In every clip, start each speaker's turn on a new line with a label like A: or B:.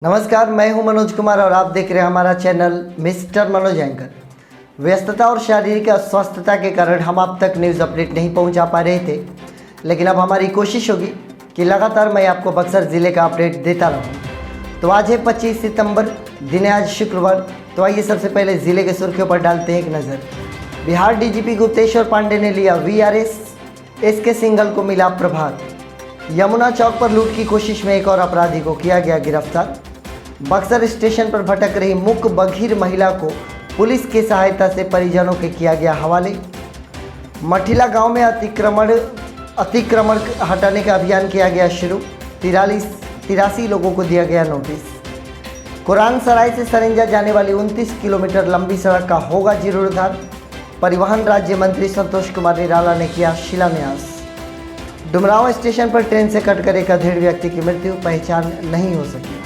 A: नमस्कार, मैं हूं मनोज कुमार और आप देख रहे हैं हमारा चैनल मिस्टर मनोज एंकर। व्यस्तता और शारीरिक अस्वस्थता के कारण हम आप तक न्यूज़ अपडेट नहीं पहुंचा पा रहे थे, लेकिन अब हमारी कोशिश होगी कि लगातार मैं आपको बक्सर ज़िले का अपडेट देता रहूं। तो आज है 25 सितंबर, दिन है आज शुक्रवार। तो आइए सबसे पहले ज़िले के सुर्खियों पर डालते हैं एक नज़र। बिहार डीजीपी गुप्तेश्वर पांडे ने लिया वीआरएस, एसके सिंघल को मिला प्रभात। यमुना चौक पर लूट की कोशिश में एक और अपराधी को किया गया गिरफ्तार। बक्सर स्टेशन पर भटक रही मूक बधिर महिला को पुलिस की सहायता से परिजनों के किया गया हवाले। मठिला गांव में अतिक्रमण हटाने का अभियान किया गया शुरू। 83 लोगों को दिया गया नोटिस। कुरान सराय से सरिंजा जाने वाली 29 किलोमीटर लंबी सड़क का होगा जीर्णोद्धार। परिवहन राज्य मंत्री संतोष कुमार निराला ने किया शिलान्यास। डुमरांव स्टेशन पर ट्रेन से कटकर एक अधेड़ व्यक्ति की मृत्यु, पहचान नहीं हो सकी।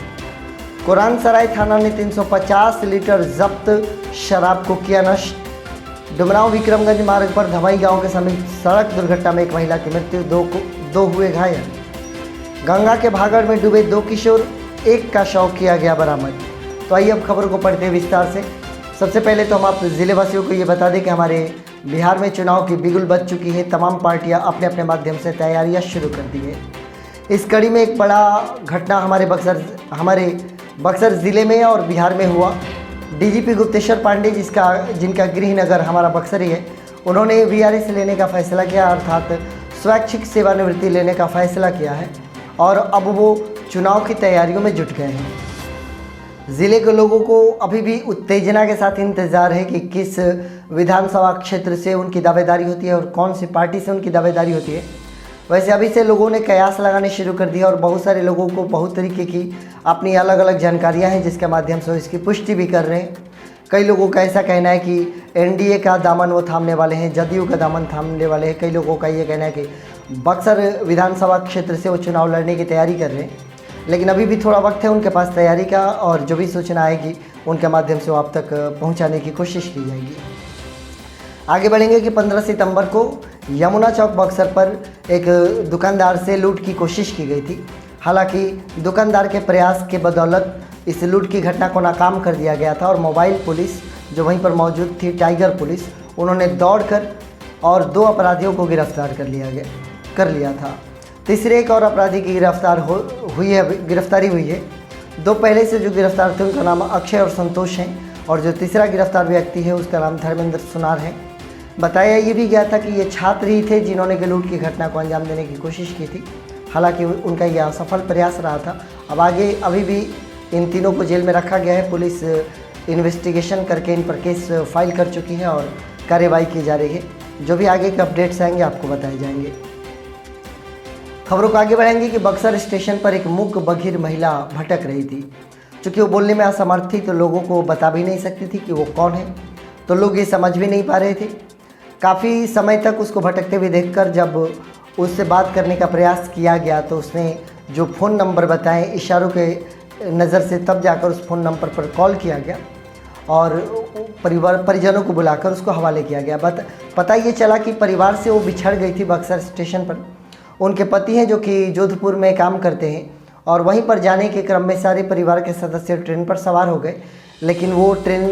A: कुरान सराय थाना ने 350 लीटर जब्त शराब को किया नष्ट। डुमरांव विक्रमगंज मार्ग पर धमाई गांव के समीप सड़क दुर्घटना में एक महिला की मृत्यु, दो हुए घायल। गंगा के भागड़ में डूबे 2 किशोर, एक का शव किया गया बरामद। तो आइए अब खबरों को पढ़ते हैं विस्तार से। सबसे पहले तो हम आप ज़िले वासियों को ये बता दें कि हमारे बिहार में चुनाव की बिगुल बज चुकी है। तमाम पार्टियां अपने अपने माध्यम से तैयारियां शुरू कर दी है। इस कड़ी में एक बड़ा घटना हमारे बक्सर ज़िले में और बिहार में हुआ। डीजीपी गुप्तेश्वर पांडे जिनका गृह नगर हमारा बक्सर ही है, उन्होंने वीआरएस लेने का फैसला किया, अर्थात स्वैच्छिक सेवानिवृत्ति लेने का फैसला किया है और अब वो चुनाव की तैयारियों में जुट गए हैं। ज़िले के लोगों को अभी भी उत्तेजना के साथ इंतज़ार है कि किस विधानसभा क्षेत्र से उनकी दावेदारी होती है और कौन सी पार्टी से उनकी दावेदारी होती है। वैसे अभी से लोगों ने कयास लगाने शुरू कर दिया और बहुत सारे लोगों को बहुत तरीके की अपनी अलग अलग जानकारियां हैं, जिसके माध्यम से इसकी पुष्टि भी कर रहे हैं। कई लोगों का ऐसा कहना है कि एनडीए का दामन वो थामने वाले हैं, जदयू का दामन थामने वाले हैं। कई लोगों का ये कहना है कि बक्सर विधानसभा क्षेत्र से वो चुनाव लड़ने की तैयारी कर रहे हैं, लेकिन अभी भी थोड़ा वक्त है उनके पास तैयारी का, और जो भी सूचना आएगी उनके माध्यम से वो आप तक पहुँचाने की कोशिश की जाएगी। आगे बढ़ेंगे कि 15 सितंबर को यमुना चौक बक्सर पर एक दुकानदार से लूट की कोशिश की गई थी। हालांकि दुकानदार के प्रयास के बदौलत इस लूट की घटना को नाकाम कर दिया गया था और मोबाइल पुलिस जो वहीं पर मौजूद थी, टाइगर पुलिस, उन्होंने दौड़कर और 2 अपराधियों को गिरफ्तार कर लिया था। तीसरे एक और अपराधी की गिरफ्तारी हुई है। 2 पहले से जो गिरफ्तार थे उनका नाम अक्षय और संतोष है, और जो तीसरा गिरफ्तार व्यक्ति है उसका नाम धर्मेंद्र सुनार है। बताया ये भी गया था कि ये छात्र ही थे जिन्होंने कि लूट की घटना को अंजाम देने की कोशिश की थी। हालांकि उनका यह असफल प्रयास रहा था। अब आगे अभी भी इन तीनों को जेल में रखा गया है। पुलिस इन्वेस्टिगेशन करके इन पर केस फाइल कर चुकी है और कार्रवाई की जा रही है। जो भी आगे के अपडेट्स आएंगे आपको बताए जाएंगे। खबरों को आगे बढ़ाएंगे कि बक्सर स्टेशन पर एक मूक बधिर महिला भटक रही थी। चूँकि वो बोलने में असमर्थ थी तो लोगों को बता भी नहीं सकती थी कि वो कौन है, तो लोग ये समझ भी नहीं पा रहे थे। काफ़ी समय तक उसको भटकते हुए देखकर जब उससे बात करने का प्रयास किया गया तो उसने जो फ़ोन नंबर बताए इशारों के नज़र से, तब जाकर उस फ़ोन नंबर पर कॉल किया गया और परिजनों को बुलाकर उसको हवाले किया गया। पता ये चला कि परिवार से वो बिछड़ गई थी बक्सर स्टेशन पर। उनके पति हैं जो कि जोधपुर में काम करते हैं, और वहीं पर जाने के क्रम में सारे परिवार के सदस्य ट्रेन पर सवार हो गए, लेकिन वो ट्रेन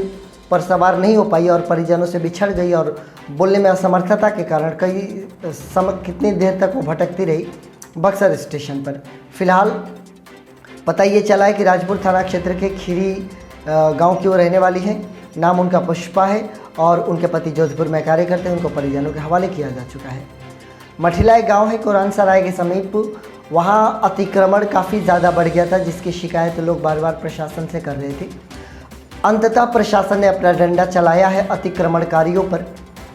A: पर सवार नहीं हो पाई और परिजनों से बिछड़ गई और बोलने में असमर्थता के कारण कितनी देर तक वो भटकती रही बक्सर स्टेशन पर। फिलहाल पता ये चला है कि राजपुर थाना क्षेत्र के खीरी गांव की वो रहने वाली है। नाम उनका पुष्पा है और उनके पति जोधपुर में कार्य करते हैं। उनको परिजनों के हवाले किया जा चुका है। मठिला एक गाँव है कुरान सराय के समीप, वहाँ अतिक्रमण काफ़ी ज़्यादा बढ़ गया था, जिसकी शिकायत लोग बार बार प्रशासन से कर रहे थे। अंततः प्रशासन ने अपना डंडा चलाया है अतिक्रमणकारियों पर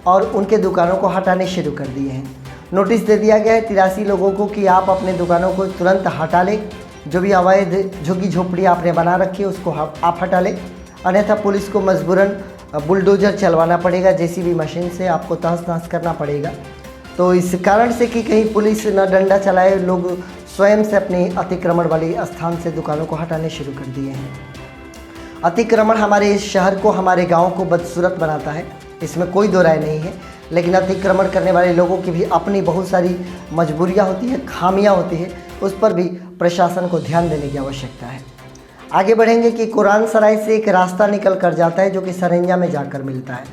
A: और उनके दुकानों को हटाने शुरू कर दिए हैं। नोटिस दे दिया गया है 83 लोगों को कि आप अपने दुकानों को तुरंत हटा लें। जो भी अवैध झुग्गी झोपड़ी आपने बना रखी है उसको आप हटा लें, अन्यथा पुलिस को मजबूरन बुलडोजर चलवाना पड़ेगा, जेसीबी मशीन से आपको तहस नहस करना पड़ेगा। तो इस कारण से कि कहीं पुलिस न डंडा चलाए, लोग स्वयं से अपनी अतिक्रमण वाली स्थान से दुकानों को हटाने शुरू कर दिए हैं। अतिक्रमण हमारे इस शहर को, हमारे गांव को बदसूरत बनाता है, इसमें कोई दो राय नहीं है, लेकिन अतिक्रमण करने वाले लोगों की भी अपनी बहुत सारी मजबूरियां होती है, खामियां होती है, उस पर भी प्रशासन को ध्यान देने की आवश्यकता है। आगे बढ़ेंगे कि कुरान सराय से एक रास्ता निकल कर जाता है जो कि सरंजा में जाकर मिलता है।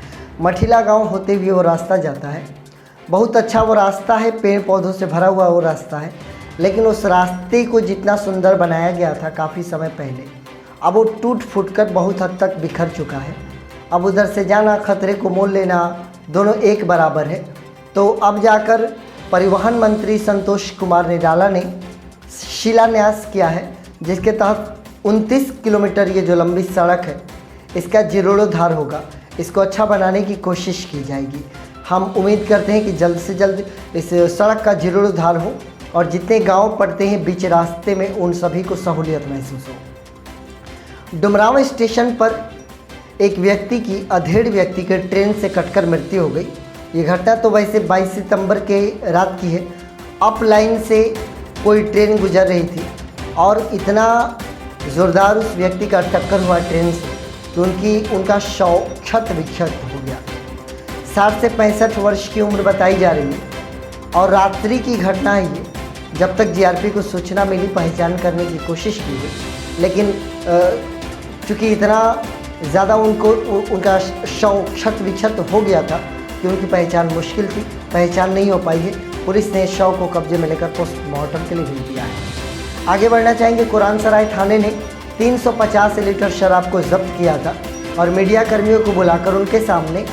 A: मठिला गांव होते हुए वो रास्ता जाता है। बहुत अच्छा वो रास्ता है, पेड़ पौधों से भरा हुआ वो रास्ता है, लेकिन उस रास्ते को जितना सुंदर बनाया गया था काफ़ी समय पहले, अब वो टूट फूट कर बहुत हद तक बिखर चुका है। अब उधर से जाना, खतरे को मोल लेना, दोनों एक बराबर है। तो अब जाकर परिवहन मंत्री संतोष कुमार निराला ने शिलान्यास किया है, जिसके तहत 29 किलोमीटर ये जो लंबी सड़क है इसका जीर्णोद्धार होगा। इसको अच्छा बनाने की कोशिश की जाएगी। हम उम्मीद करते हैं कि जल्द से जल्द इस सड़क का जीर्णोद्धार हो और जितने गांव पड़ते हैं बीच रास्ते में उन सभी को सहूलियत महसूस हो। डुमरांव स्टेशन पर एक व्यक्ति की अधेड़ व्यक्ति के ट्रेन से कटकर मृत्यु हो गई। ये घटना तो वैसे 22 सितंबर के रात की है। अप लाइन से कोई ट्रेन गुजर रही थी और इतना ज़ोरदार उस व्यक्ति का टक्कर हुआ ट्रेन से कि उनका शव क्षत विक्षत हो गया। 60 से 65 वर्ष की उम्र बताई जा रही है और रात्रि की घटना है ये। जब तक जीआरपी को सूचना मिली, पहचान करने की कोशिश की गई, लेकिन चूँकि इतना ज़्यादा उनका शव क्षत विक्षत हो गया था कि उनकी पहचान मुश्किल थी, पहचान नहीं हो पाई है। पुलिस ने शव को कब्जे में लेकर पोस्टमार्टम के लिए भेज दिया है। आगे बढ़ना चाहेंगे, कुरान सराय थाने ने 350 लीटर शराब को जब्त किया था और मीडिया कर्मियों को बुलाकर उनके सामने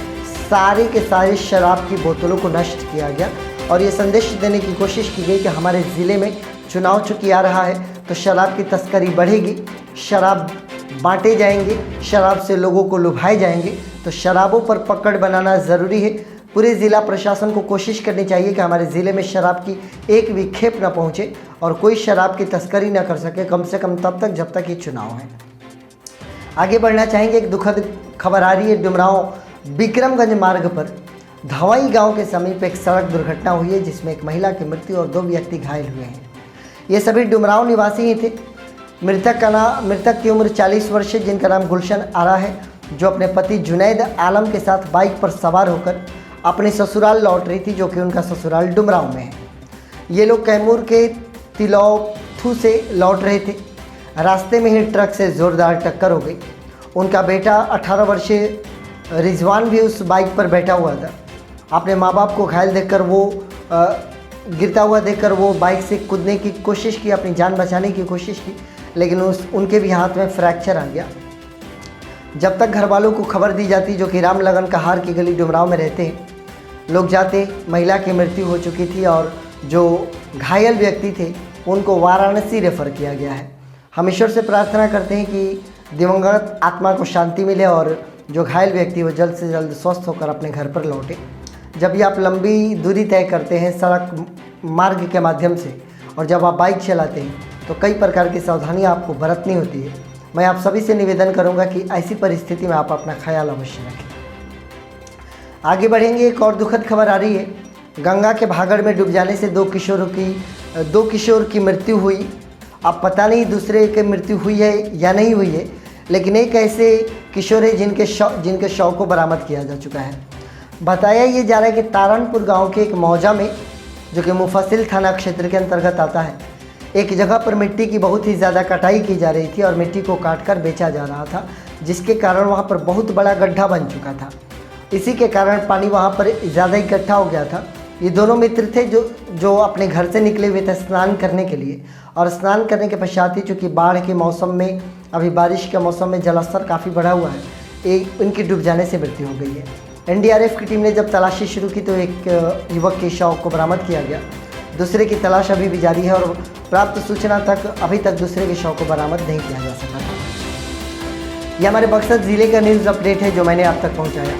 A: सारे के सारे शराब की बोतलों को नष्ट किया गया और ये संदेश देने की कोशिश की गई कि हमारे ज़िले में चुनाव चूँकि आ रहा है तो शराब की तस्करी बढ़ेगी, शराब बांटे जाएंगे, शराब से लोगों को लुभाए जाएंगे, तो शराबों पर पकड़ बनाना ज़रूरी है। पूरे ज़िला प्रशासन को कोशिश करनी चाहिए कि हमारे ज़िले में शराब की एक भी खेप न पहुँचे और कोई शराब की तस्करी न कर सके, कम से कम तब तक जब तक ये चुनाव है। आगे बढ़ना चाहेंगे, एक दुखद खबर आ रही है। डुमरांव विक्रमगंज मार्ग पर धवाई गांव के समीप एक सड़क दुर्घटना हुई है जिसमें एक महिला की मृत्यु और 2 व्यक्ति घायल हुए हैं। ये सभी डुमरांव निवासी ही थे। मृतक की उम्र 40 वर्ष है, जिनका नाम गुलशन आरा है, जो अपने पति जुनैद आलम के साथ बाइक पर सवार होकर अपने ससुराल लौट रही थी, जो कि उनका ससुराल डुमरांव में है। ये लोग कैमूर के तिलौथू से लौट रहे थे। रास्ते में ही ट्रक से ज़ोरदार टक्कर हो गई। उनका बेटा 18 वर्षीय रिजवान भी उस बाइक पर बैठा हुआ था। अपने माँ बाप को घायल देखकर गिरता हुआ देखकर वो बाइक से कूदने की कोशिश की, अपनी जान बचाने की कोशिश की, लेकिन उनके भी हाथ में फ्रैक्चर आ गया। जब तक घर वालों को खबर दी जाती, जो कि राम लगन कहार की गली डुमरांव में रहते हैं, लोग जाते, महिला की मृत्यु हो चुकी थी और जो घायल व्यक्ति थे उनको वाराणसी रेफ़र किया गया है। हम ईश्वर से प्रार्थना करते हैं कि दिवंगत आत्मा को शांति मिले और जो घायल व्यक्ति वो जल्द से जल्द स्वस्थ होकर अपने घर पर लौटे। जब भी आप लंबी दूरी तय करते हैं सड़क मार्ग के माध्यम से और जब आप बाइक चलाते हैं तो कई प्रकार की सावधानियाँ आपको बरतनी होती है। मैं आप सभी से निवेदन करूंगा कि ऐसी परिस्थिति में आप अपना ख्याल अवश्य रखें। आगे बढ़ेंगे, एक और दुखद खबर आ रही है। गंगा के भागड़ में डूब जाने से दो किशोर की मृत्यु हुई। अब पता नहीं दूसरे की मृत्यु हुई है या नहीं हुई है, लेकिन एक ऐसे किशोर है जिनके शव को बरामद किया जा चुका है। बताया ये जा रहा है कि तारणपुर गांव के एक मौजा में, जो कि मुफस्सिल थाना क्षेत्र के अंतर्गत आता है, एक जगह पर मिट्टी की बहुत ही ज़्यादा कटाई की जा रही थी और मिट्टी को काटकर बेचा जा रहा था, जिसके कारण वहाँ पर बहुत बड़ा गड्ढा बन चुका था। इसी के कारण पानी वहाँ पर ज़्यादा इकट्ठा हो गया था। ये दोनों मित्र थे जो अपने घर से निकले हुए थे स्नान करने के लिए, और स्नान करने के पश्चात ही चूँकि बाढ़ के मौसम में, अभी बारिश के मौसम में जलस्तर काफ़ी बढ़ा हुआ है, उनकी डूब जाने से मृत्यु हो गई है। एनडीआरएफ की टीम ने जब तलाशी शुरू की तो एक युवक के शव को बरामद किया गया। दूसरे की तलाश अभी भी जारी है और प्राप्त सूचना तक अभी तक दूसरे के शव को बरामद नहीं किया जा सका था। यह हमारे बक्सर ज़िले का न्यूज़ अपडेट है जो मैंने आप तक पहुंचाया।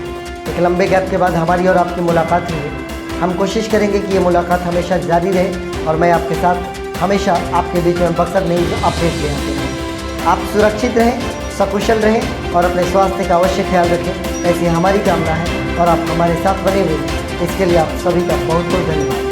A: एक लंबे गैप के बाद हमारी और आपकी मुलाकात हुई है। हम कोशिश करेंगे कि ये मुलाकात हमेशा जारी रहे और मैं आपके साथ हमेशा आपके बीच में बक्सर न्यूज़ अपडेट ले आते रहें। आप सुरक्षित रहें, सकुशल रहें और अपने स्वास्थ्य का अवश्य ख्याल रखें, ऐसी हमारी कामना है और आप हमारे साथ बने हुए, इसके लिए आप सभी का बहुत बहुत धन्यवाद।